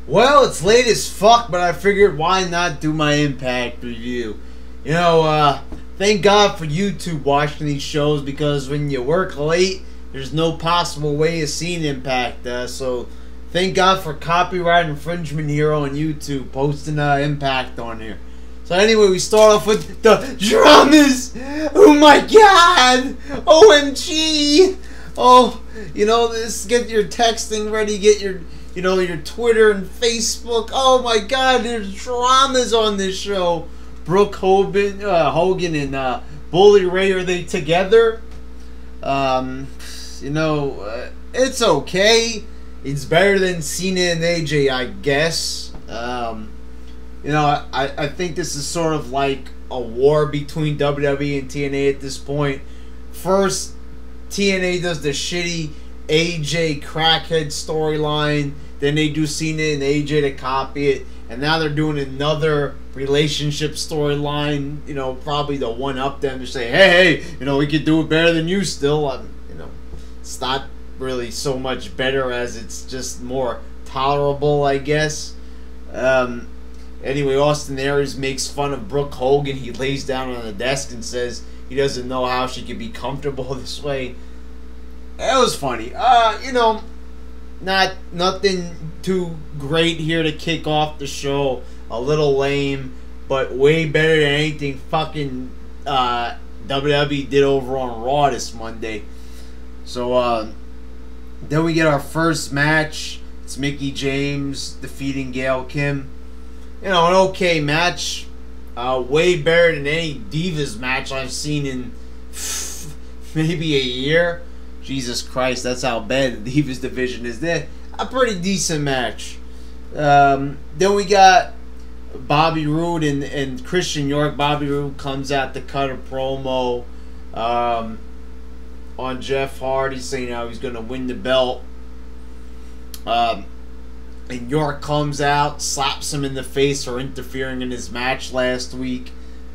Well, it's late as fuck, but I figured why not do my Impact review. You know, thank God for YouTube watching these shows, because when you work late, there's no possible way of seeing Impact. So thank God for copyright infringement here on YouTube, posting Impact on here. So anyway, we start off with the DRAMAZ. Oh my God! OMG! Oh, you know, this, get your texting ready, get your, you know, your Twitter and Facebook. Oh my God, there's DRAMAZ on this show. Brooke Hogan and Bully Ray, are they together? You know, it's okay. It's better than Cena and AJ, I guess. You know, I think this is sort of like a war between WWE and TNA at this point. First, TNA does the shitty AJ crackhead storyline. Then they do Cena and AJ to copy it. And now they're doing another relationship storyline. You know, probably to one-up them to say, hey, you know, we could do it better than you still. You know, it's not really so much better as it's just more tolerable, I guess. Anyway, Austin Aries makes fun of Brooke Hogan. He lays down on the desk and says he doesn't know how she could be comfortable this way. That was funny. You know, nothing too great here to kick off the show. A little lame, but way better than anything fucking WWE did over on Raw this Monday. So then we get our first match. It's Mickie James defeating Gail Kim. You know, an okay match. Way better than any Divas match I've seen in maybe a year. Jesus Christ, that's how bad the Divas division is. They're a pretty decent match. Then we got Bobby Roode and Christian York. Bobby Roode comes out to cut a promo on Jeff Hardy, saying how he's going to win the belt. And York comes out, slaps him in the face for interfering in his match last week.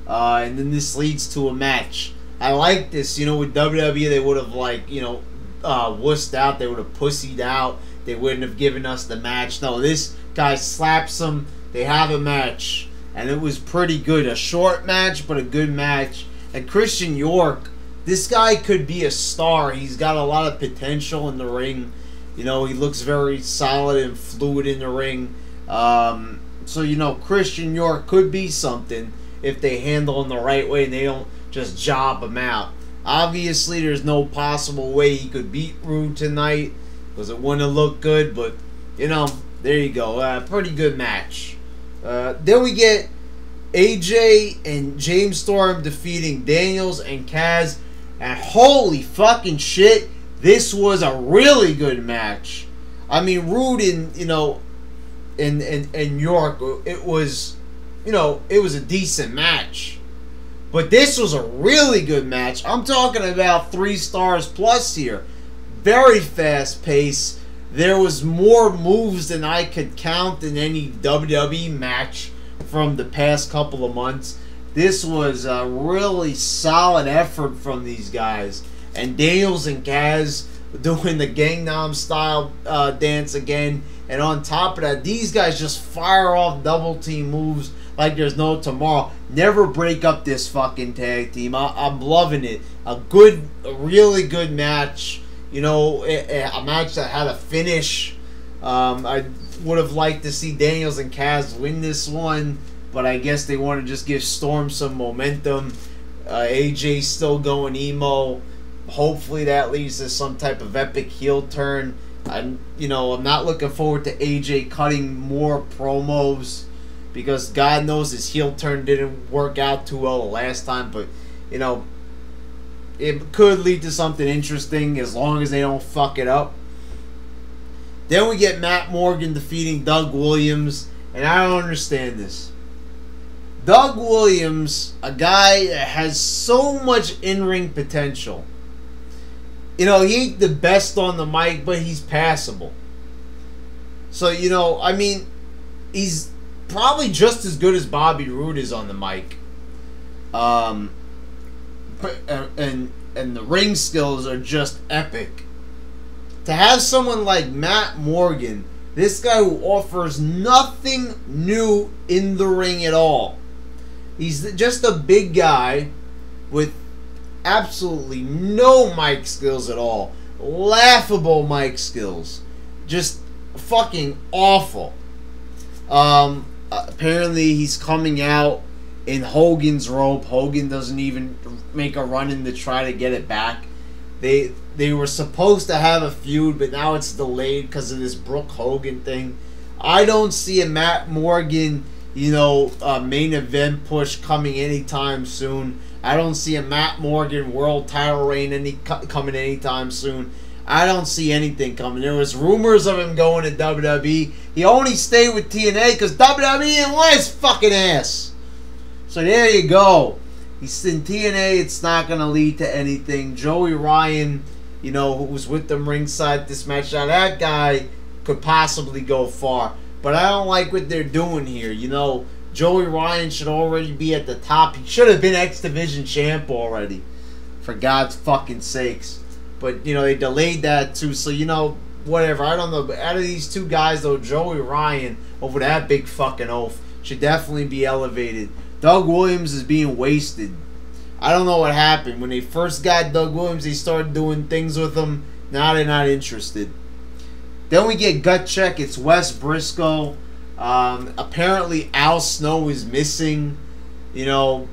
And then this leads to a match. I like this. You know, with WWE, they would have, like, you know, wussed out. They would have pussied out. They wouldn't have given us the match. No, this guy slaps him. They have a match. And it was pretty good. A short match, but a good match. And Christian York, this guy could be a star. He's got a lot of potential in the ring. You know, he looks very solid and fluid in the ring. So, you know, Christian York could be something if they handle him the right way and they don't just job him out. Obviously, there's no possible way he could beat Roode tonight because it wouldn't look good. But, you know, there you go. Pretty good match. Then we get AJ and James Storm defeating Daniels and Kaz. And holy fucking shit, this was a really good match. I mean, Roode and, you know, and York, it was, you know, it was a decent match. But this was a really good match. I'm talking about 3 stars plus here. Very fast pace. There was more moves than I could count in any WWE match from the past couple of months. This was a really solid effort from these guys. And Daniels and Kaz doing the Gangnam Style dance again. And on top of that, these guys just fire off double team moves like there's no tomorrow. Never break up this fucking tag team. I'm loving it. A really good match. You know, a match that had a finish. I would have liked to see Daniels and Kaz win this one, but I guess they want to just give Storm some momentum. AJ's still going emo. Hopefully that leads to some type of epic heel turn. I'm not looking forward to AJ cutting more promos because God knows his heel turn didn't work out too well the last time. But, you know, it could lead to something interesting as long as they don't fuck it up. Then we get Matt Morgan defeating Doug Williams, and I don't understand this. Doug Williams, a guy that has so much in-ring potential. You know, he ain't the best on the mic, but he's passable. So, you know, I mean, he's probably just as good as Bobby Roode is on the mic. And the ring skills are just epic. To have someone like Matt Morgan This guy who offers nothing new in the ring at all. He's just a big guy with absolutely no mic skills at all. Laughable mic skills. Just fucking awful. Apparently he's coming out in Hogan's robe. Hogan doesn't even make a run in to try to get it back. They were supposed to have a feud, but now it's delayed because of this Brooke Hogan thing. I don't see a Matt Morgan, main event push coming anytime soon. I don't see a Matt Morgan world title reign coming anytime soon. I don't see anything coming. There was rumors of him going to WWE. He only stayed with TNA because WWE didn't want his fucking ass. So there you go. He's in TNA. It's not going to lead to anything. Joey Ryan, who was with them ringside this match. Now that guy could possibly go far. But I don't like what they're doing here. Joey Ryan should already be at the top. He should have been X Division champ already. For God's fucking sakes. But, they delayed that too. So, whatever. I don't know. But out of these two guys, though, Joey Ryan, over that big fucking oath, should definitely be elevated. Doug Williams is being wasted. I don't know what happened. When they first got Doug Williams, they started doing things with him. Now they're not interested. Then we get gut check. It's Wes Briscoe. Apparently Al Snow is missing. I don't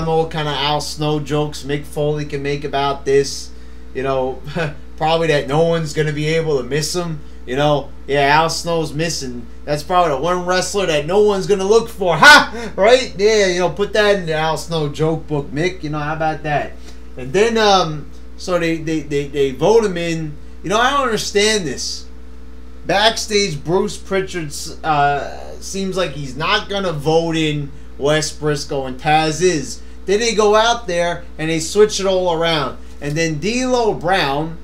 know what kind of Al Snow jokes Mick Foley can make about this. Probably that no one's going to be able to miss him. Yeah, Al Snow's missing. That's probably the one wrestler that no one's going to look for. Ha! Right? Yeah, put that in the Al Snow joke book, Mick. How about that? And then, so they vote him in. I don't understand this. Backstage, Bruce Pritchard seems like he's not going to vote in Wes Briscoe, and Taz is. Then they go out there and they switch it all around. And then D'Lo Brown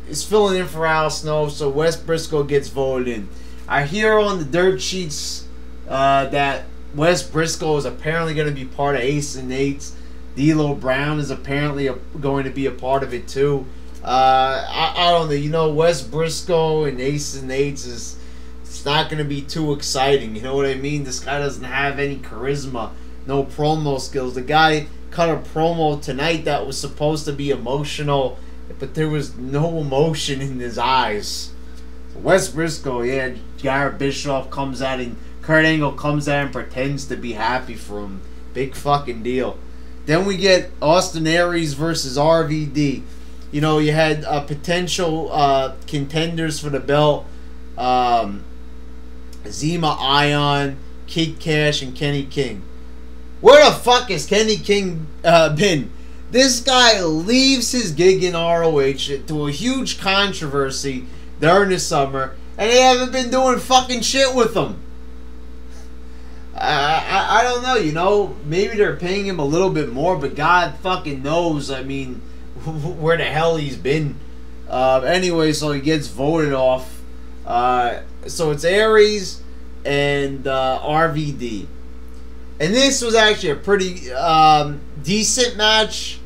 is filling in for Al Snow, so Wes Briscoe gets voted in. I hear on the dirt sheets that Wes Briscoe is apparently going to be part of Ace and Nate's. D'Lo Brown is apparently going to be a part of it too. I don't know. Wes Briscoe and Ace and Nate's is... It's not going to be too exciting. You know what I mean? This guy doesn't have any charisma. No promo skills. The guy cut a promo tonight that was supposed to be emotional, but there was no emotion in his eyes. So Wes Briscoe, yeah, Garrett Bischoff comes out and Kurt Angle comes out and pretends to be happy for him. Big fucking deal. Then we get Austin Aries versus RVD. You had potential contenders for the belt. Zema Ion, Kid Cash, and Kenny King. Where the fuck has Kenny King been? This guy leaves his gig in ROH to a huge controversy during the summer, and they haven't been doing fucking shit with him. I don't know, maybe they're paying him a little bit more, but God fucking knows, where the hell he's been. Anyway, so he gets voted off. So it's Aries and RVD. And this was actually a pretty decent match.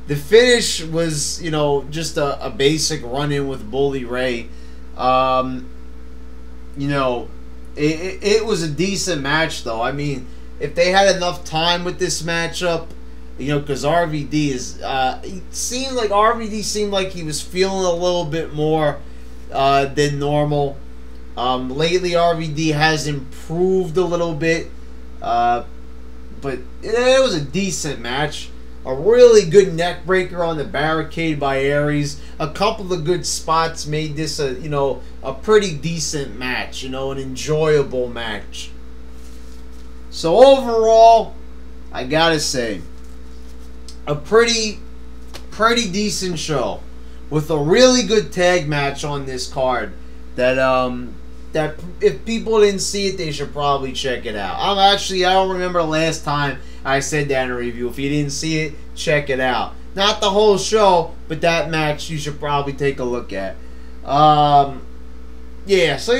The finish was, just a basic run-in with Bully Ray. It was a decent match, though. If they had enough time with this matchup, because RVD is... RVD seemed like he was feeling a little bit more than normal. Lately, RVD has improved a little bit, but it was a decent match. A really good neck breaker on the barricade by Aries. A couple of good spots made this a pretty decent match. An enjoyable match. So overall, I gotta say, a pretty decent show with a really good tag match on this card. That if people didn't see it, they should probably check it out. I don't remember the last time I said that in a review. If you didn't see it, check it out. Not the whole show, but that match you should probably take a look at. Yeah, so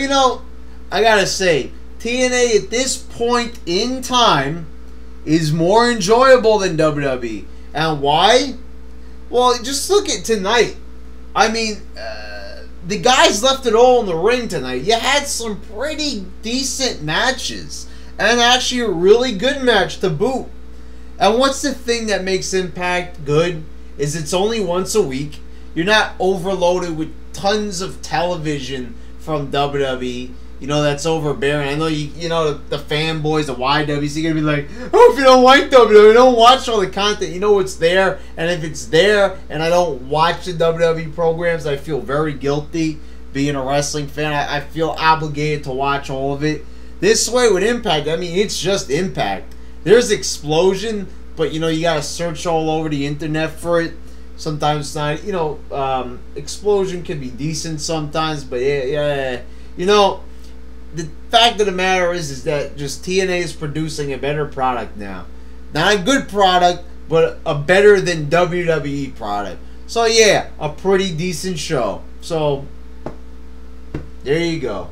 I gotta say, TNA at this point in time is more enjoyable than WWE. And why? Well, just look at tonight. the guys left it all in the ring tonight. You had some pretty decent matches. And actually a really good match to boot. And what's the thing that makes Impact good? Is it's only once a week. You're not overloaded with tons of television from WWE. You know, that's overbearing. I know you know the fanboys, the YWs, you're gonna be like, oh, if you don't like WWE, don't watch all the content. You know it's there, and if it's there and I don't watch the WWE programs, I feel very guilty being a wrestling fan. I feel obligated to watch all of it. This way with Impact, I mean, it's just Impact. There's Explosion, but you know, you gotta search all over the internet for it. Sometimes it's not, you know, Explosion can be decent sometimes, but yeah, you know, the fact of the matter is that just TNA is producing a better product now. Not a good product, but a better than WWE product. So yeah, a pretty decent show. So there you go.